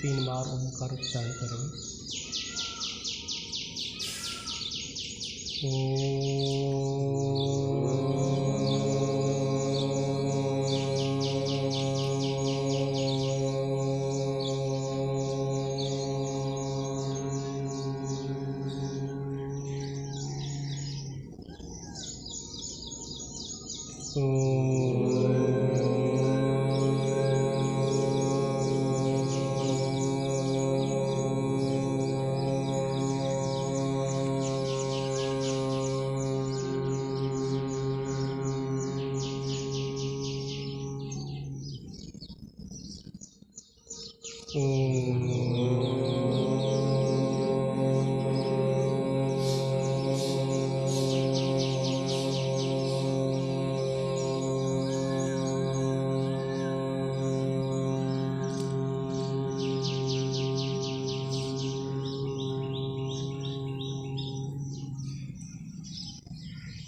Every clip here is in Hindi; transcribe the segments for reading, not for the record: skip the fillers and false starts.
3 बार ओंकार उच्चारण करें।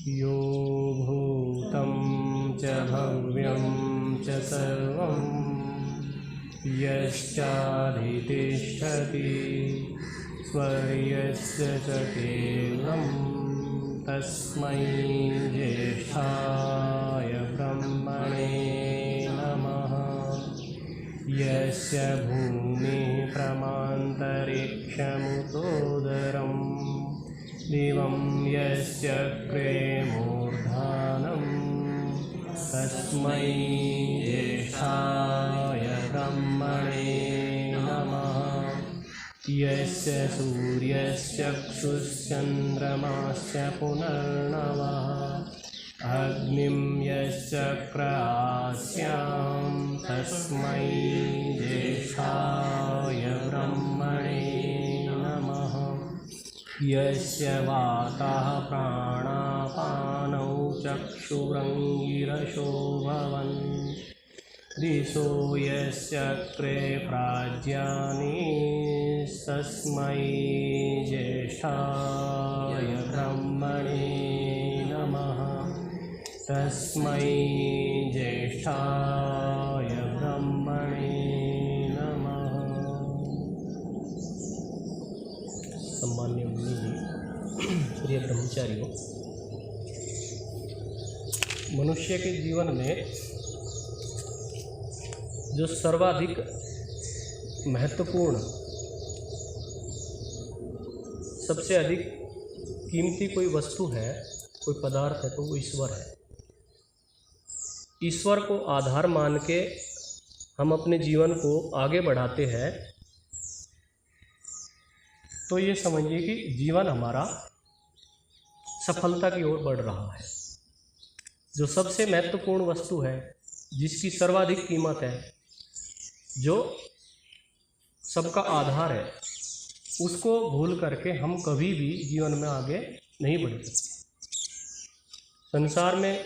यो भूतं च भव्यं च सर्वं यश्चाधितिष्ठति स्वर्यस्य च केवलं तस्मै ज्येष्ठाय ब्रह्मणे नमः। यस्य भूमिः प्रमान्तरिक्षमुतोदरं दिवं यस्य क्रेमूर्धानं तस्मै ज्येष्ठाय ब्रह्मणे नमः। यस्य सूर्यश्चक्षुश्चन्द्रमाश्च पुनर्नवः अग्निं यश्चक्र आस्यां तस्मै ज्येष्ठाय ब्रह्मणे नमः। यस्य वातः प्राणापानौ चक्षुरङ्गिरसो भवन् दिशो यश्चक्रे प्राज्ञानि तस्मै ज्येष्ठाय ब्रह्मणे नमः। तस्मै ज्येष्ठाय ब्रह्मणे नमः। सम्मान्य मुनि जी, प्रिय ब्रह्मचारियों, मनुष्य के जीवन में जो सर्वाधिक महत्वपूर्ण, सबसे अधिक कीमती कोई वस्तु है, कोई पदार्थ है, तो वो ईश्वर है। ईश्वर को आधार मान के हम अपने जीवन को आगे बढ़ाते हैं तो ये समझिए कि जीवन हमारा सफलता की ओर बढ़ रहा है। जो सबसे महत्वपूर्ण वस्तु है, जिसकी सर्वाधिक कीमत है, जो सबका आधार है, उसको भूल करके हम कभी भी जीवन में आगे नहीं बढ़ सकते। संसार में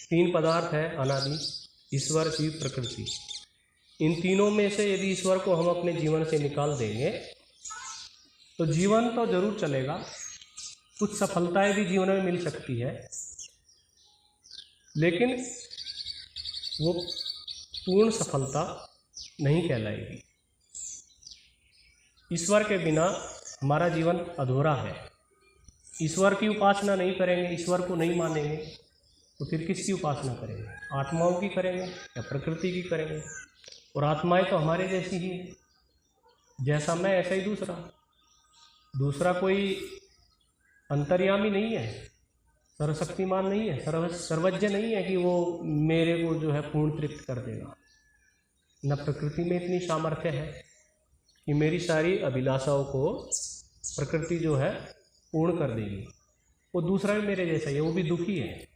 3 पदार्थ है अनादि, ईश्वर, जीव, प्रकृति। इन तीनों में से यदि ईश्वर को हम अपने जीवन से निकाल देंगे तो जीवन तो जरूर चलेगा, कुछ सफलताएं भी जीवन में मिल सकती है, लेकिन वो पूर्ण सफलता नहीं कहलाएगी। ईश्वर के बिना हमारा जीवन अधूरा है। ईश्वर की उपासना नहीं करेंगे, ईश्वर को नहीं मानेंगे, तो फिर किसकी उपासना करेंगे? आत्माओं की करेंगे या प्रकृति की करेंगे? और आत्माएं तो हमारे जैसी ही है, जैसा मैं ऐसा ही दूसरा कोई अंतर्यामी नहीं है, सर्वशक्तिमान नहीं है, सर्वज्ञ नहीं है कि वो मेरे को जो है पूर्ण तृप्त कर देगा। न प्रकृति में इतनी सामर्थ्य है कि मेरी सारी अभिलाषाओं को प्रकृति जो है पूर्ण कर देगी। वो दूसरा भी मेरे जैसा ही है, वो भी दुखी है।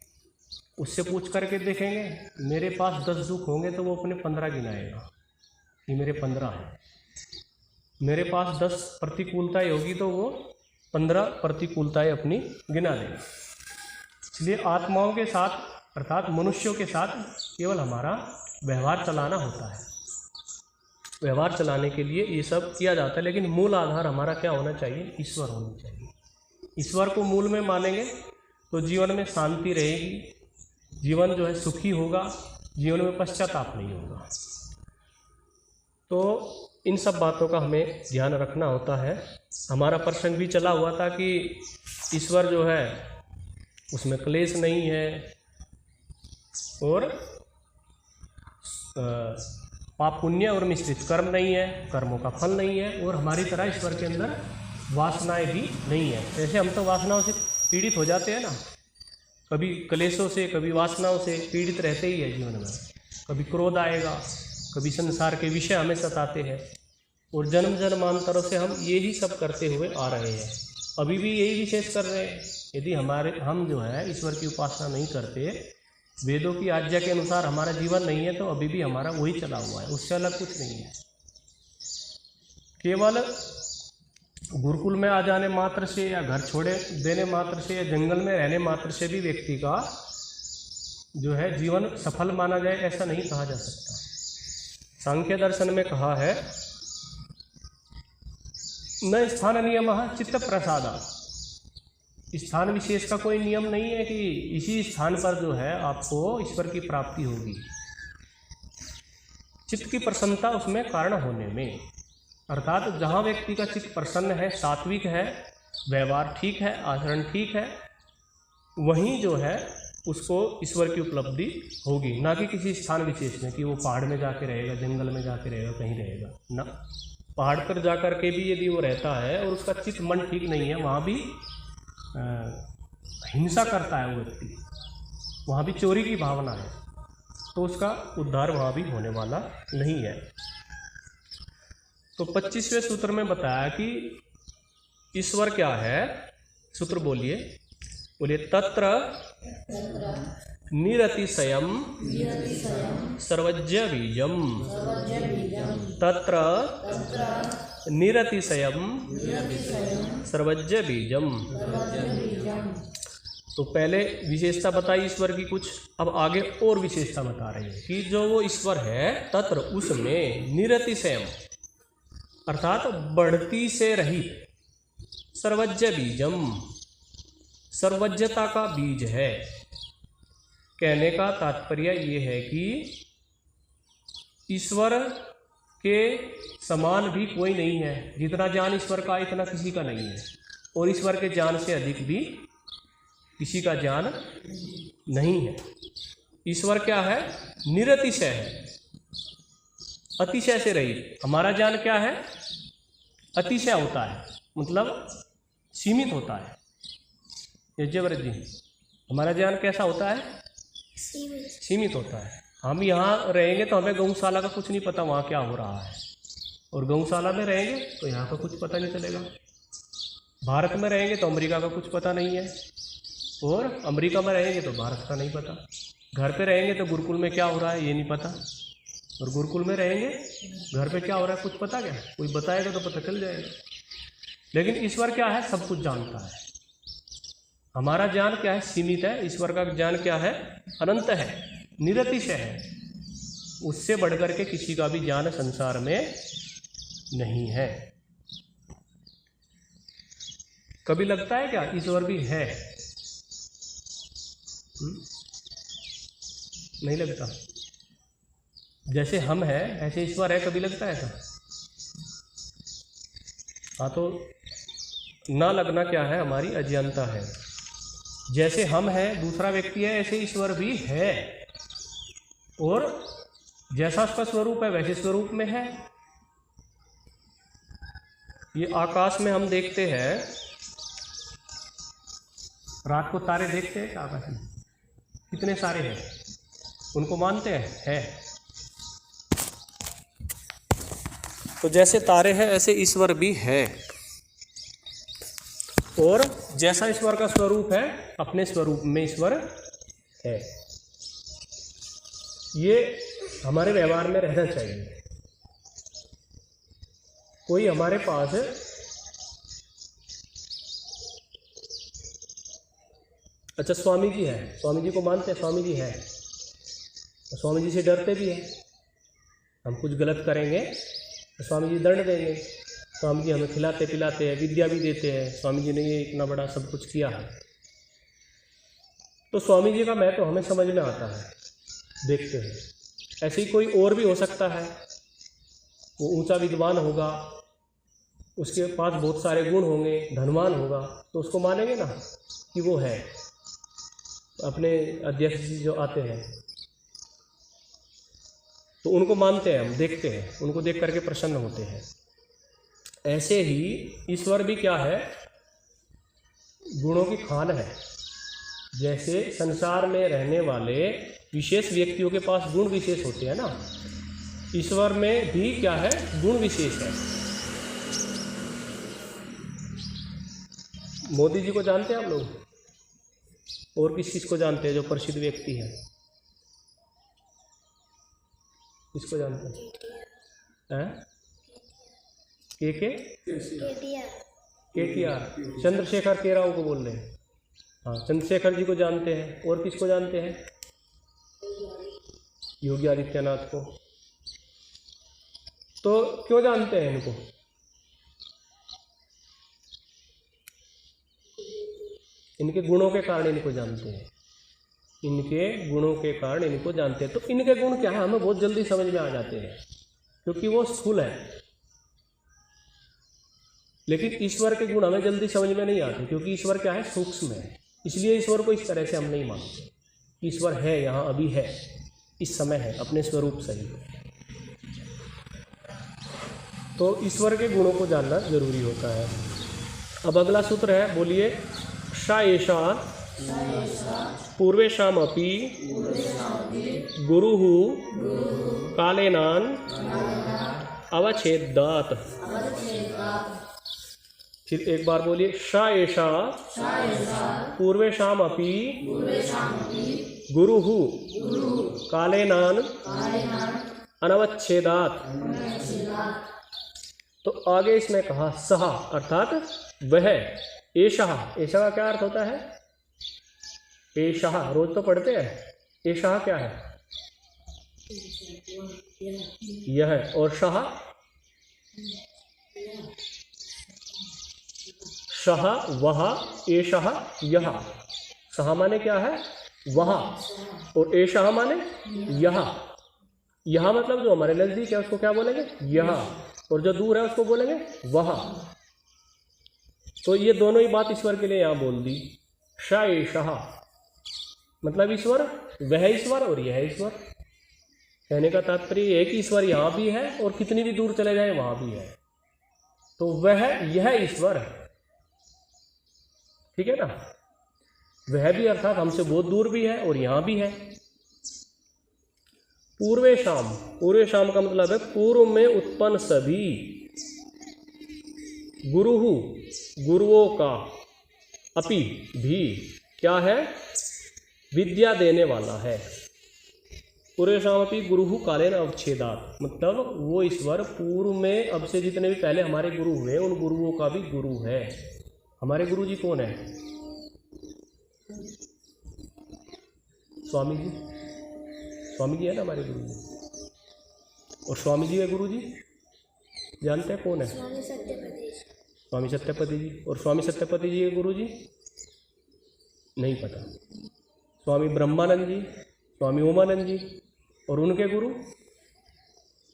उससे पूछ करके देखेंगे, मेरे पास 10 दुख होंगे तो वो अपने 15 गिनाएगा कि मेरे 15 है। मेरे पास 10 प्रतिकूलताएं होगी तो वो 15 प्रतिकूलताएं अपनी गिना देगा। इसलिए आत्माओं के साथ अर्थात मनुष्यों के साथ केवल हमारा व्यवहार चलाना होता है। व्यवहार चलाने के लिए ये सब किया जाता है, लेकिन मूल आधार हमारा क्या होना चाहिए? ईश्वर होना चाहिए। ईश्वर को मूल में मानेंगे तो जीवन में शांति रहेगी, जीवन जो है सुखी होगा, जीवन में पश्चाताप नहीं होगा। तो इन सब बातों का हमें ध्यान रखना होता है। हमारा प्रसंग भी चला हुआ था कि ईश्वर जो है उसमें क्लेश नहीं है और पाप पुण्य और मिश्रित कर्म नहीं है, कर्मों का फल नहीं है, और हमारी तरह ईश्वर के अंदर वासनाएं भी नहीं है। जैसे हम तो वासनाओं से पीड़ित हो जाते हैं ना, कभी क्लेशों से कभी वासनाओं से पीड़ित रहते ही है जीवन में। कभी क्रोध आएगा, कभी संसार के विषय हमें सताते हैं, और जन्म जन्मांतरों से हम यही सब करते हुए आ रहे हैं, अभी भी यही विशेष कर रहे हैं। यदि हम जो है ईश्वर की उपासना नहीं करते, वेदों की आज्ञा के अनुसार हमारा जीवन नहीं है, तो अभी भी हमारा वही चला हुआ है, उससे अलग कुछ नहीं है। केवल गुरुकुल में आ जाने मात्र से या घर छोड़े देने मात्र से या जंगल में रहने मात्र से भी व्यक्ति का जो है जीवन सफल माना जाए, ऐसा नहीं कहा जा सकता। सांख्य दर्शन में कहा है, न स्थान नियमः चित्त प्रसादा। स्थान विशेष का कोई नियम नहीं है कि इसी स्थान पर जो है आपको ईश्वर की प्राप्ति होगी। चित्त की प्रसन्नता उसमें कारण होने में, अर्थात जहाँ व्यक्ति का चित्त प्रसन्न है, सात्विक है, व्यवहार ठीक है, आचरण ठीक है, वहीं जो है उसको ईश्वर की उपलब्धि होगी, ना कि किसी स्थान विशेष में कि वो पहाड़ में जाके रहेगा, जंगल में जाके रहेगा, कहीं रहेगा ना। पहाड़ पर जाकर के भी यदि वो रहता है और उसका चित्त मन ठीक नहीं है, वहाँ भी हिंसा करता है वो व्यक्ति, वहाँ भी चोरी की भावना है, तो उसका उद्धार वहाँ भी होने वाला नहीं है। तो 25वें सूत्र में बताया कि ईश्वर क्या है। सूत्र बोलिए तत्र निरतिशयम सर्वज्ञ बीजम, तत्र निरतिशयम सर्वज्ञ बीजम। तो पहले विशेषता बताई ईश्वर की कुछ, अब आगे और विशेषता बता रही है कि जो वो ईश्वर है, तत्र उसमें निरतिशयम अर्थात बढ़ती से रहित, सर्वज्ञ बीजम सर्वज्ञता का बीज है। कहने का तात्पर्य ये है कि ईश्वर के समान भी कोई नहीं है। जितना ज्ञान ईश्वर का इतना किसी का नहीं है, और ईश्वर के ज्ञान से अधिक भी किसी का ज्ञान नहीं है। ईश्वर क्या है? निरतिशय है, अतिशय से रहित। हमारा ज्ञान क्या है? अतिशय होता है, मतलब सीमित होता है। यज्ञव्रत जी, हमारा ज्ञान कैसा होता है? सीमित होता है। हम यहाँ रहेंगे तो हमें गौशाला का कुछ नहीं पता वहाँ क्या हो रहा है, और गौशाला में रहेंगे तो यहाँ का कुछ पता नहीं चलेगा। भारत में रहेंगे तो अमेरिका का कुछ पता नहीं है, और अमेरिका में रहेंगे तो भारत का नहीं पता। घर पे रहेंगे तो गुरुकुल में क्या हो रहा है ये नहीं पता, और गुरुकुल में रहेंगे घर पे क्या हो रहा है कुछ पता क्या? कोई बताएगा तो पता चल जाएगा। लेकिन ईश्वर क्या है? सब कुछ जानता है। हमारा ज्ञान क्या है? सीमित है। ईश्वर का ज्ञान क्या है? अनंत है, निरतिशय है। उससे बढ़कर के किसी का भी ज्ञान संसार में नहीं है। कभी लगता है क्या ईश्वर भी है? नहीं लगता। जैसे हम हैं ऐसे ईश्वर है, कभी लगता है ऐसा? हाँ, तो ना लगना क्या है? हमारी अज्ञानता है। जैसे हम हैं दूसरा व्यक्ति है, ऐसे ईश्वर भी है, और जैसा उसका स्वरूप है वैसे स्वरूप में है। ये आकाश में हम देखते हैं, रात को तारे देखते हैं आकाश में, कितने सारे हैं, उनको मानते हैं है। तो जैसे तारे हैं ऐसे ईश्वर भी है, और जैसा ईश्वर का स्वरूप है अपने स्वरूप में ईश्वर है। ये हमारे व्यवहार में रहना चाहिए। कोई हमारे पास अच्छा स्वामी जी है, स्वामी जी को मानते हैं, स्वामी जी है, स्वामी जी से डरते भी हैं। हम कुछ गलत करेंगे तो स्वामी जी दंड देंगे। स्वामी जी हमें खिलाते पिलाते हैं, विद्या भी देते हैं। स्वामी जी ने ये इतना बड़ा सब कुछ किया है, तो स्वामी जी का मैं तो हमें समझ में आता है, देखते हैं। ऐसे ही कोई और भी हो सकता है, वो ऊंचा विद्वान होगा, उसके पास बहुत सारे गुण होंगे, धनवान होगा, तो उसको मानेंगे ना कि वो है। अपने अध्यक्ष जी जो आते हैं तो उनको मानते हैं, हम देखते हैं, उनको देख करके प्रसन्न होते हैं। ऐसे ही ईश्वर भी क्या है, गुणों की खान है। जैसे संसार में रहने वाले विशेष व्यक्तियों के पास गुण विशेष होते हैं ना, ईश्वर में भी क्या है, गुण विशेष है। मोदी जी को जानते हैं आप लोग? और किस को जानते हैं जो प्रसिद्ध व्यक्ति है? किसको जानते हैं? केटीआर, चंद्रशेखर केराव को बोल रहे हैं। हाँ, चंद्रशेखर जी को जानते हैं। और किसको जानते हैं? योगी आदित्यनाथ को। तो क्यों जानते हैं इनको? इनके गुणों के कारण इनको जानते हैं, इनके गुणों के कारण इनको जानते हैं। तो इनके गुण क्या है, हमें बहुत जल्दी समझ में आ जाते हैं, क्योंकि वो स्थूल है। लेकिन ईश्वर के गुण हमें जल्दी समझ में नहीं आते, क्योंकि ईश्वर क्या है, सूक्ष्म है। इसलिए ईश्वर को इस तरह से हम नहीं मानते। ईश्वर है, यहाँ अभी है, इस समय है, अपने स्वरूप सही। तो ईश्वर के गुणों को जानना जरूरी होता है। अब अगला सूत्र है, बोलिए। सा एषा पूर्वेषामपि गुरुः कालेनान अवच्छेदात्। फिर एक बार बोलिए। सा एषा पूर्वेषामपि गुरुः कालेनान अनवच्छेदात्। तो आगे इसमें कहा सह, अर्थात वह। एषः, एषः का क्या अर्थ होता है? एषः रोज तो पढ़ते हैं। एषः क्या है? यह। और सह? सह वह, एषः यह। सह माने क्या है? वह। और एषः माने यह। यह मतलब जो हमारे नजदीक है उसको क्या बोलेंगे? यह। और जो दूर है उसको बोलेंगे वह। तो ये दोनों ही बात ईश्वर के लिए यहाँ बोल दी। स एषः मतलब ईश्वर, वह ईश्वर और यह ईश्वर। कहने का तात्पर्य यह है कि ईश्वर यहाँ भी है और कितनी भी दूर चले जाए वहाँ भी है। तो वह, यह ईश्वर है। ठीक है ना? वह भी अर्थात हमसे बहुत दूर भी है और यहाँ भी है। पूर्वेषाम, पूर्वेषाम का मतलब है पूर्व में उत्पन्न सभी। गुरुहु, गुरुओं का, अपि भी क्या है? विद्या देने वाला है। पूर्वेषामपि गुरुहु कालेन अवच्छेदात् मतलब वो ईश्वर पूर्व में, अब से जितने भी पहले हमारे गुरु हुए उन गुरुओं का भी गुरु है। हमारे गुरु जी कौन है? स्वामी जी। स्वामी जी है ना हमारे गुरु जी। और स्वामी जी है गुरु जी, जानते हैं कौन है? स्वामी सत्यपति जी। और स्वामी सत्यपति जी के गुरु जी नहीं पता। स्वामी ब्रह्मानंद जी, स्वामी ओमानंद जी। और उनके गुरु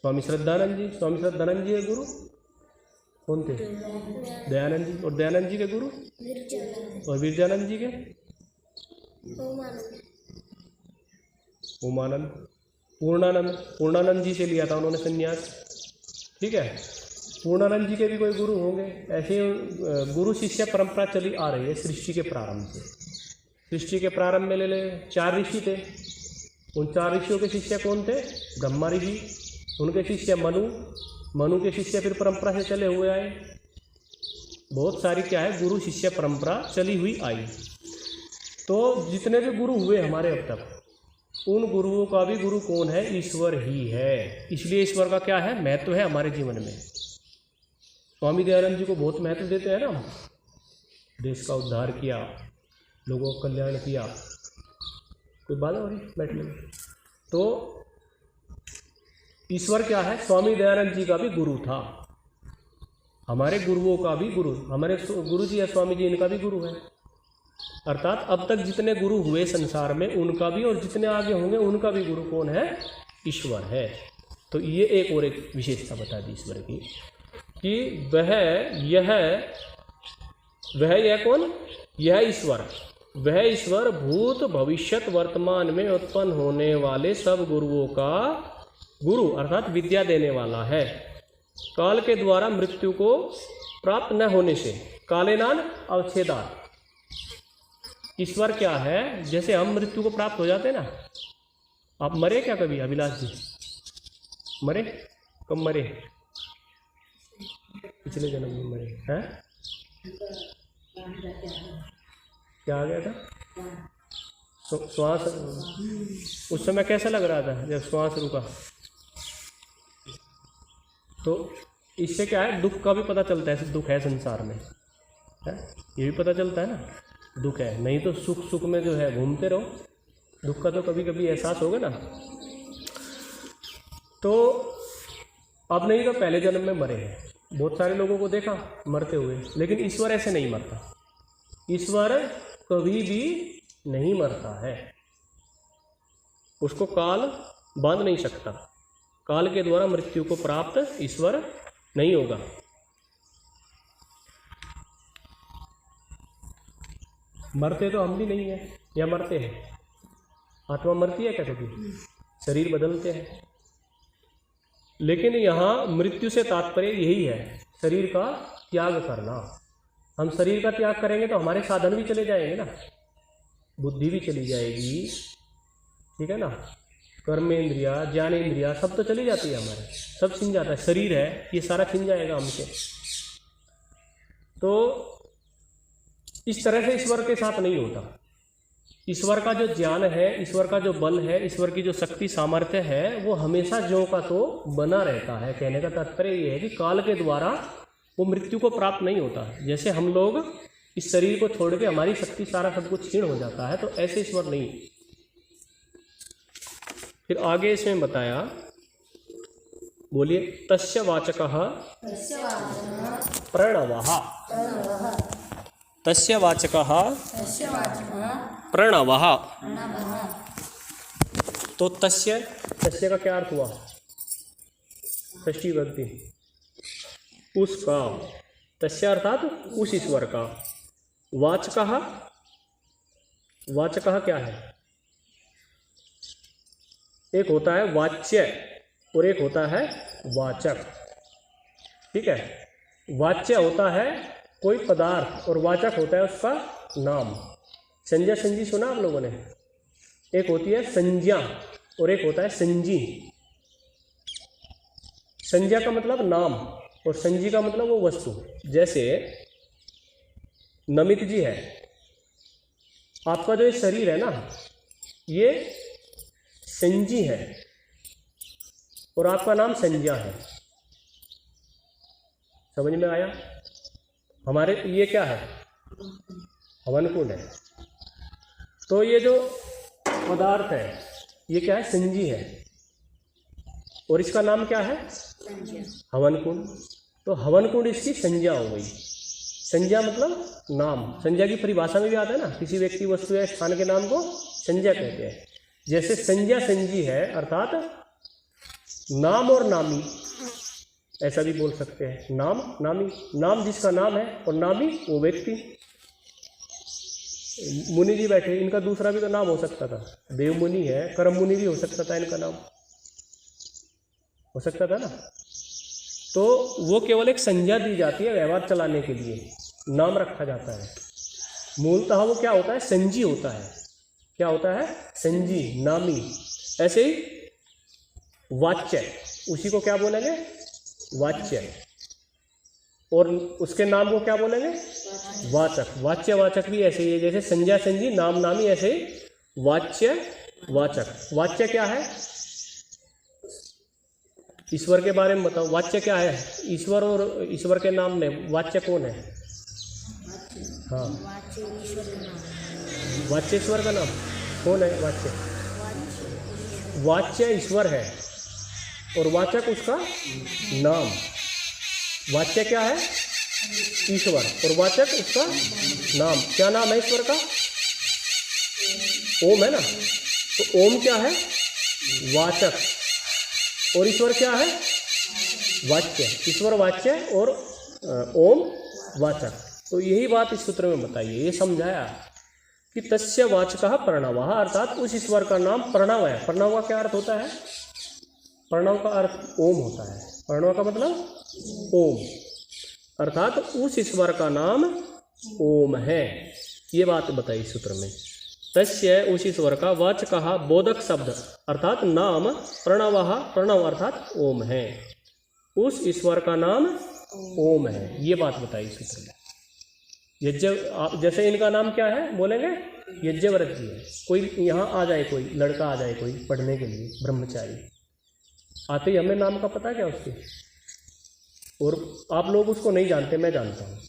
स्वामी श्रद्धानंद जी। स्वामी श्रद्धानंद जी के गुरु कौन थे? दयानंद जी। और दयानंद जी के गुरु? और विरजानंद जी के? ओमानंद। पूर्णानंद, पूर्णानंद जी से लिया था उन्होंने संन्यास। ठीक है? पूर्णानंद जी के भी कोई गुरु होंगे। ऐसे गुरु शिष्य परंपरा चली आ रही है सृष्टि के प्रारंभ से। सृष्टि के प्रारंभ में ले ले 4 ऋषि थे। उन 4 ऋषियों के शिष्य कौन थे? ब्रह्मा ऋषि, उनके शिष्य मनु, मनु के शिष्य फिर परंपरा से चले हुए आए। बहुत सारी क्या है, गुरु शिष्य परंपरा चली हुई आई। तो जितने भी गुरु हुए हमारे अब तक, उन गुरुओं का भी गुरु कौन है? ईश्वर ही है। इसलिए ईश्वर का क्या है? महत्व है हमारे जीवन में। स्वामी दयानंद जी को बहुत महत्व देते हैं ना। देश का उद्धार किया, लोगों का कल्याण किया। कोई बात हो रही? बैठ लो। तो ईश्वर क्या है? स्वामी दयानंद जी का भी गुरु था। हमारे गुरुओं का भी गुरु, हमारे गुरु जी या स्वामी जी, इनका भी गुरु है। अर्थात अब तक जितने गुरु हुए संसार में उनका भी, और जितने आगे होंगे उनका भी गुरु कौन है? ईश्वर है। तो ये एक और एक विशेषता बता दी ईश्वर की कि यह कौन, यह ईश्वर, वह ईश्वर भूत भविष्यत वर्तमान में उत्पन्न होने वाले सब गुरुओं का गुरु अर्थात विद्या देने वाला है। काल के द्वारा मृत्यु को प्राप्त न होने से, कालेनान अवच्छेदात्। ईश्वर क्या है, जैसे हम मृत्यु को प्राप्त हो जाते हैं ना। आप मरे क्या कभी अभिलाष जी? मरे? कब मरे? पिछले जन्म में मरे हैं? क्या आ गया था? श्वास। उस समय कैसा लग रहा था जब श्वास रुका? तो इससे क्या है, दुख का भी पता चलता है, दुख है संसार में है, ये भी पता चलता है ना, दुख है। नहीं तो सुख सुख में जो है घूमते रहो, दुख का तो कभी कभी एहसास होगा ना। तो अब नहीं तो पहले जन्म में मरे हैं, बहुत सारे लोगों को देखा मरते हुए, लेकिन ईश्वर ऐसे नहीं मरता। ईश्वर कभी भी नहीं मरता है, उसको काल बांध नहीं सकता। काल के द्वारा मृत्यु को प्राप्त ईश्वर नहीं होगा। मरते तो हम भी नहीं है, या मरते हैं? आत्मा मरती है क्या कभी? शरीर बदलते हैं। लेकिन यहाँ मृत्यु से तात्पर्य यही है, शरीर का त्याग करना। हम शरीर का त्याग करेंगे तो हमारे साधन भी चले जाएंगे ना, बुद्धि भी चली जाएगी, ठीक है ना, कर्मेंद्रिया ज्ञानेंद्रिया सब तो चली जाती है हमारे, सब छिन जाता है। शरीर है ये सारा छिन जाएगा हमसे। तो इस तरह से ईश्वर के साथ नहीं होता। ईश्वर का जो ज्ञान है, ईश्वर का जो बल है, ईश्वर की जो शक्ति सामर्थ्य है, वो हमेशा ज्यों का तो बना रहता है। कहने का तात्पर्य ये है कि काल के द्वारा वो मृत्यु को प्राप्त नहीं होता। जैसे हम लोग इस शरीर को छोड़ के हमारी शक्ति सारा सब कुछ क्षीण हो जाता है, तो ऐसे ईश्वर नहीं। फिर आगे इसमें बताया, बोलिए, तस्य वाचकः प्रणवः। तस्य वाचकः प्रणवः। तो तस्य का क्या अर्थ हुआ? षष्ठी विभक्ति, उसका। तस्य अर्थात उस ईश्वर का। वाचकः, वाचकः क्या है? एक होता है वाच्य और एक होता है वाचक, ठीक है। वाच्य होता है कोई पदार्थ और वाचक होता है उसका नाम। संज्ञा संजी सुना आप लोगों ने? एक होती है संज्ञा और एक होता है संजी। संज्ञा का मतलब नाम और संजी का मतलब वो वस्तु। जैसे नमित जी है, आपका जो ये शरीर है ना, ये संजी है और आपका नाम संज्ञा है। समझ में आया? हमारे ये क्या है? हवन कुंड है। तो ये जो पदार्थ है ये क्या है? संजी है और इसका नाम क्या है? हवन कुंड। तो हवन कुंड इसकी संज्ञा हो गई। संज्ञा मतलब नाम। संज्ञा की परिभाषा में भी आता है ना, किसी व्यक्ति वस्तु या स्थान के नाम को संज्ञा कहते हैं। जैसे संज्ञा संजी है अर्थात नाम और नामी, ऐसा भी बोल सकते हैं। नाम नामी, नाम जिसका नाम है और नामी वो व्यक्ति। मुनि जी बैठे, इनका दूसरा भी तो नाम हो सकता था। देव मुनि है, कर्म मुनि भी हो सकता था, इनका नाम हो सकता था ना। तो वो केवल एक संज्ञा दी जाती है, व्यवहार चलाने के लिए नाम रखा जाता है। मूलतः वो क्या होता है? संजी होता है। क्या होता है? संजी, नामी। ऐसे ही वाच्य, उसी को क्या बोलेंगे? वाच्य। और उसके नाम को क्या बोलेंगे? वाचक। वाच्य वाचक भी ऐसे ही है, जैसे संज्ञा संजी नाम नामी, ऐसे ही वाच्य वाचक। वाच्य क्या है? ईश्वर के बारे में बताओ, वाच्य क्या है? ईश्वर और ईश्वर के नाम में वाच्य कौन है? हाँ, वाच्य ईश्वर का नाम कौन है? वाच्य, वाच्य ईश्वर है और वाचक उसका नाम। वाच्य क्या है? ईश्वर और वाचक उसका नाम। क्या नाम है ईश्वर का? ओम है ना। तो ओम क्या है? वाचक। और ईश्वर क्या है? वाच्य। ईश्वर वाच्य और ओम वाचक। तो यही बात इस सूत्र में बताइए, ये समझाया कि तस्य वाचकः प्रणवः, अर्थात उस ईश्वर का नाम प्रणव है। प्रणव का क्या अर्थ होता है? प्रणव का अर्थ ओम होता है। प्रणव का मतलब ओम, अर्थात उस ईश्वर का नाम ओम है। ये बात बताई इस सूत्र में। तस्य उस ईश्वर का वाचकः बोधक शब्द अर्थात नाम प्रणवः, प्रणव अर्थात ओम है। उस ईश्वर का नाम ओम है, ये बात बताई इस सूत्र में। यज्ञ, जैसे इनका नाम क्या है बोलेंगे? यज्ञव्रत जी है। कोई यहाँ आ जाए, कोई लड़का आ जाए कोई पढ़ने के लिए, ब्रह्मचारी, आते ही हमें नाम का पता क्या उसके? और आप लोग उसको नहीं जानते, मैं जानता हूँ।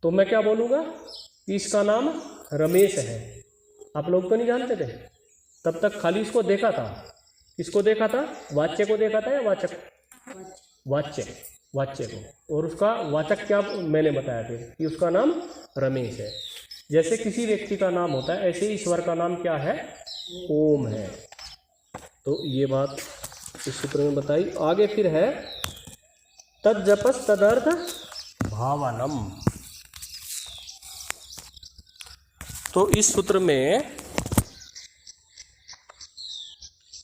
तो मैं क्या बोलूँगा कि इसका नाम रमेश है। आप लोग तो नहीं जानते थे, तब तक खाली इसको देखा था। किसको देखा था? वाच्य को देखा था या वाचक? वाच्य को। और उसका वाचक क्या मैंने बताया था कि उसका नाम रमेश है। जैसे किसी व्यक्ति का नाम होता है, ऐसे ईश्वर का नाम क्या है? ओम है। तो ये बात इस सूत्र में बताई। आगे फिर है तज्जपस तदर्थ भावनम। तो इस सूत्र में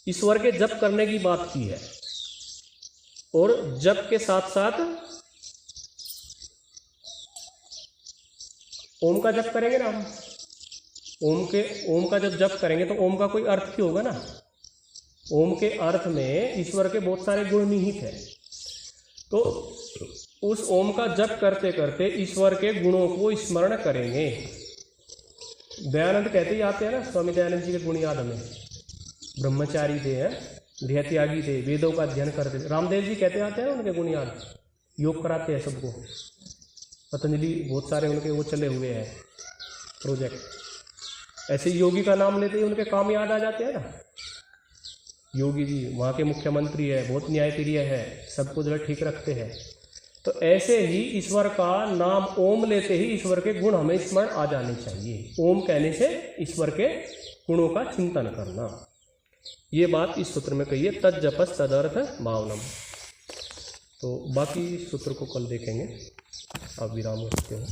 ईश्वर के जप करने की बात की है, और जप के साथ साथ ओम का जप करेंगे ना हम। ओम का जब जप करेंगे तो ओम का कोई अर्थ ही होगा ना। ओम के अर्थ में ईश्वर के बहुत सारे गुण निहित है। तो उस ओम का जप करते करते ईश्वर के गुणों को स्मरण करेंगे। दयानंद कहते ही आते हैं ना, स्वामी दयानंद जी के गुण याद हमें। ब्रह्मचारी थे, गृहत्यागी थे, वेदों का अध्ययन करते थे। रामदेव जी कहते आते हैं उनके गुण याद, योग कराते हैं सबको। पतंजलि बहुत सारे उनके वो चले हुए हैं प्रोजेक्ट। ऐसे योगी का नाम लेते ही उनके काम याद आ जाते हैं ना। योगी जी वहाँ के मुख्यमंत्री है, बहुत न्यायप्रिय है, सबको जरा ठीक रखते हैं। तो ऐसे ही ईश्वर का नाम ओम लेते ही ईश्वर के गुण हमें स्मरण आ जाने चाहिए। ओम कहने से ईश्वर के गुणों का चिंतन करना, ये बात इस सूत्र में कही है। तज्जपस तदर्थ भावनम। तो बाकी सूत्र को कल देखेंगे। आप विराम रखते हो।